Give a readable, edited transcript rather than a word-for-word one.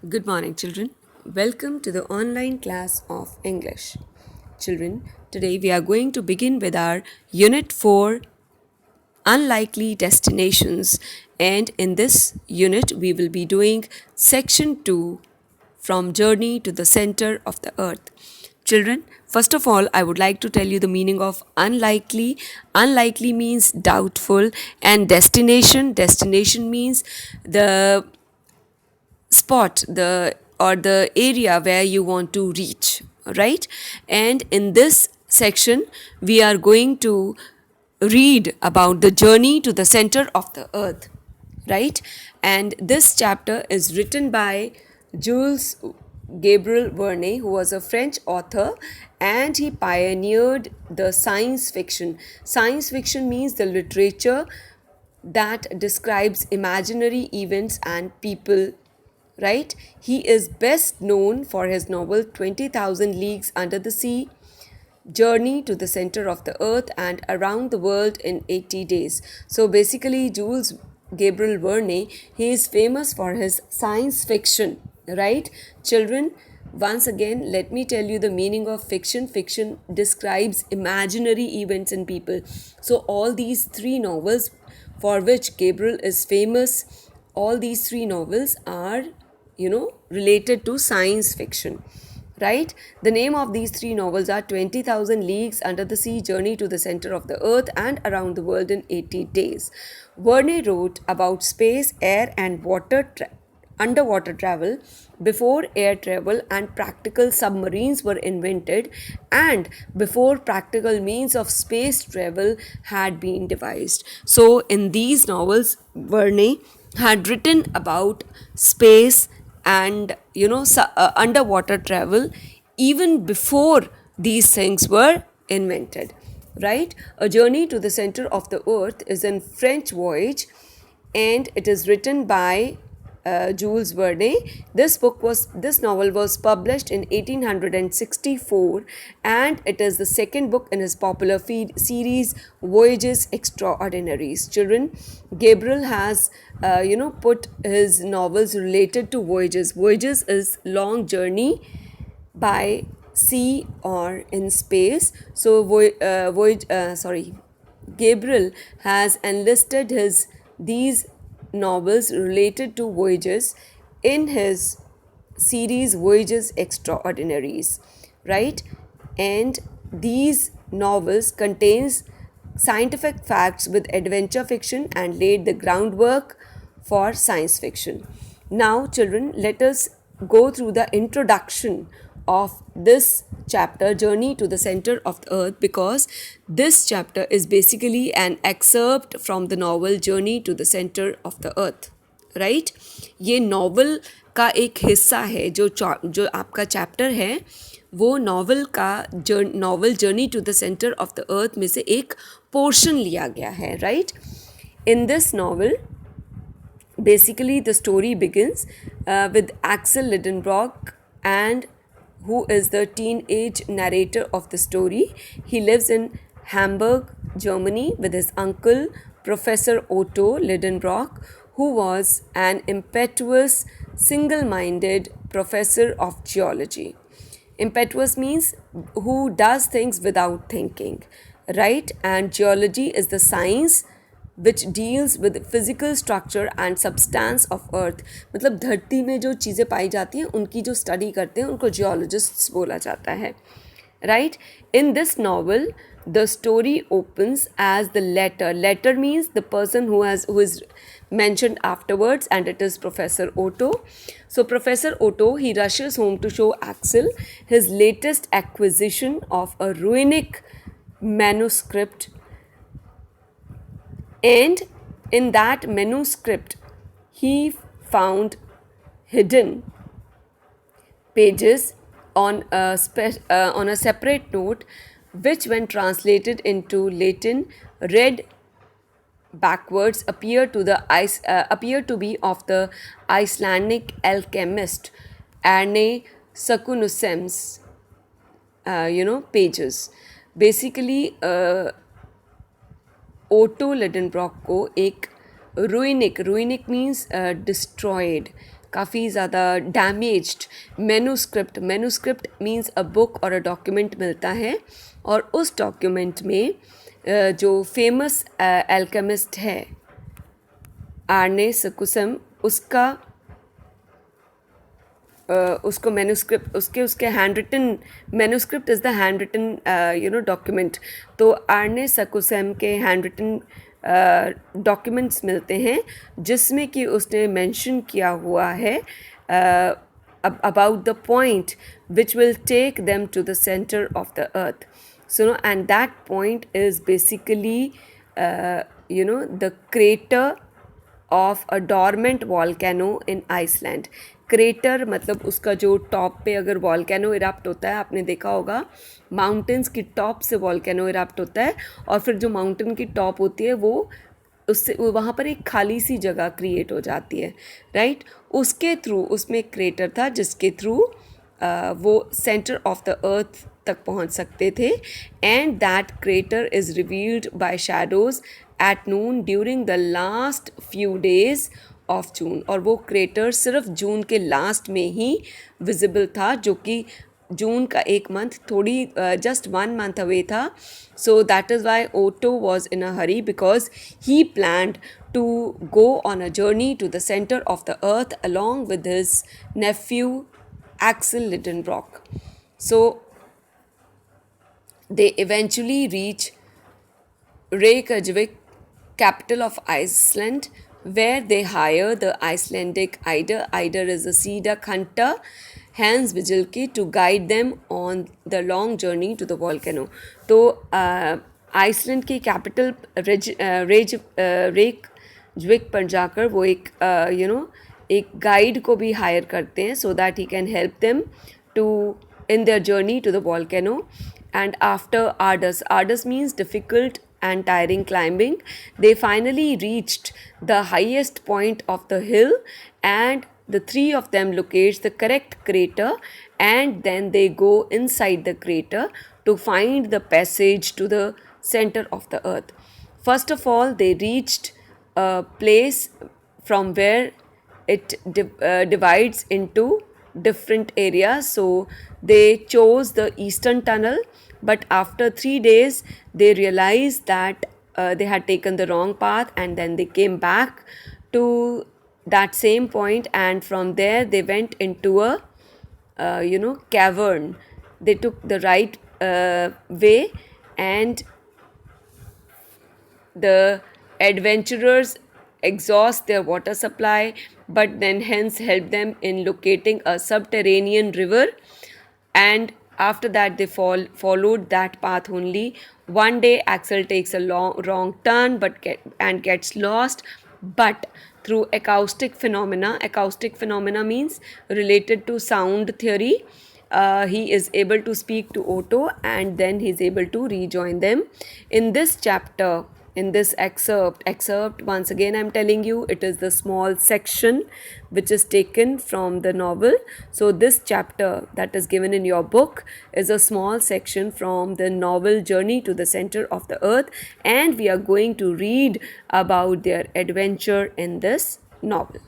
Good morning, children. Welcome to the online class of English. Children, today we are going to begin with our Unit 4 Unlikely Destinations, and in this unit, we will be doing Section 2 From Journey to the Center of the Earth. Children, first of all, I would like to tell you the meaning of unlikely. Unlikely means doubtful, and destination means the spot the area where you want to reach, right? And in this section we are going to read about the journey to the center of the earth, right? And this chapter is written by Jules Gabriel Verne, who was a French author, and he pioneered the science fiction. Science fiction means the literature that describes imaginary events and people, right? He is best known for his novel 20,000 Leagues Under the Sea, Journey to the Center of the Earth, and Around the World in 80 Days. So basically, Jules Gabriel Verne, he is famous for his science fiction, right? Children, once again, let me tell you the meaning of fiction. Fiction describes imaginary events and people. So all these three novels for which Gabriel is famous, all these three novels are related to science fiction, right? The name of these three novels are 20,000 Leagues Under the Sea, Journey to the Center of the Earth, and Around the World in 80 Days. Verne wrote about space, air, and underwater travel before air travel and practical submarines were invented, and before practical means of space travel had been devised. So in these novels, Verne had written about space and underwater travel even before these things were invented, right? A Journey to the Center of the Earth is a French voyage, and it is written by Jules Verne. This novel was published in 1864, and it is the second book in his popular series Voyages Extraordinaries. Children, Gabriel has put his novels related to voyages. Voyages is long journey by sea or in space. So Gabriel has enlisted these novels related to voyages in his series Voyages Extraordinaries, right? And these novels contains scientific facts with adventure fiction and laid the groundwork for science fiction. Now, children, let us go through the introduction of this chapter, Journey to the Center of the Earth, because this chapter is basically an excerpt from the novel Journey to the Center of the Earth, right? ये novel का एक हिस्सा है, जो आपका chapter है वो novel journey to the centre of the Earth में से एक पोर्शन लिया गया है, right? In this novel basically the story begins with Axel Lidenbrock, and who is the teenage narrator of the story. He lives in Hamburg, Germany with his uncle Professor Otto Lidenbrock, who was an impetuous, single-minded professor of geology. Impetuous means who does things without thinking, right? And geology is the science which deals with physical structure and substance of earth. मतलब धरती में जो चीज़ें पाई जाती हैं उनकी जो study करते हैं उनको जियोलॉजिस्ट्स बोला जाता है, right? In this novel, the story opens as the letter. Letter means the person who is mentioned afterwards, and it is Professor Otto. So Professor Otto, he rushes home to show Axel his latest acquisition of a runic manuscript, and in that manuscript he found hidden pages on a separate note, which when translated into Latin read backwards appear to be of the Icelandic alchemist Erne Sakunusem's pages. Basically Otto Lidenbrock को एक runic means destroyed, काफ़ी ज़्यादा damaged manuscript means a book और a document मिलता है, और उस document में जो फेमस एल्केमिस्ट है आर्ने सकुसम, उसको मैन्यूस्क्रिप्ट उसके hand written manuscript is the hand written document. तो आर्ने सकुसम के हैंड रिटन डॉक्यूमेंट्स मिलते हैं जिसमें कि उसने मेंशन किया हुआ है about the point which will take them to the center of the earth. So, and that point is basically the crater of a dormant volcano in Iceland. Crater मतलब उसका जो टॉप पे अगर वॉल्केनो इरप्ट होता है, आपने देखा होगा माउंटेन्स की टॉप से वॉल्केनो इरप्ट होता है, और फिर जो माउंटेन की टॉप होती है वो उससे वहाँ पर एक खाली सी जगह क्रिएट हो जाती है, राइट। उसके थ्रू उसमें एक क्रेटर था जिसके थ्रू वो सेंटर ऑफ द अर्थ तक पहुँच सकते थे, and that crater is revealed bye shadows at noon during the last few days of June. और वो क्रेटर सिर्फ जून के लास्ट में ही विजिबल था, जो कि जून का एक मंथ थोड़ी जस्ट 1 month अवे था। So that is why Otto was in a hurry because he planned to go on a journey to the centre of the Earth along with his nephew Axel Lidenbrock. So they eventually reach Reykjavik, capital of Iceland, where they hire the Icelandic Eider. Eider is a sea duck hunter, Hans Vigilke, to guide them on the long journey to the volcano. तो Iceland की capital रेकजविक पर जाकर वो एक guide को भी higher करते हैं so that he can help them to in their journey to the volcano. And after Arduous means difficult and tiring climbing, they finally reached the highest point of the hill, and the three of them locate the correct crater, and then they go inside the crater to find the passage to the center of the earth. First of all, they reached a place from where it divides into different areas. So they chose the eastern tunnel, but after 3 days they realized that they had taken the wrong path, and then they came back to that same point, and from there they went into a cavern. They took the right way, and the adventurers exhaust their water supply, but then hence help them in locating a subterranean river, and after that they followed that path only. One day Axel takes a wrong turn and gets lost, but through acoustic phenomena means related to sound theory, he is able to speak to Otto, and then he is able to rejoin them. In this chapter, in this excerpt, once again I'm telling you, it is the small section which is taken from the novel. So this chapter that is given in your book is a small section from the novel Journey to the Center of the Earth, and we are going to read about their adventure in this novel.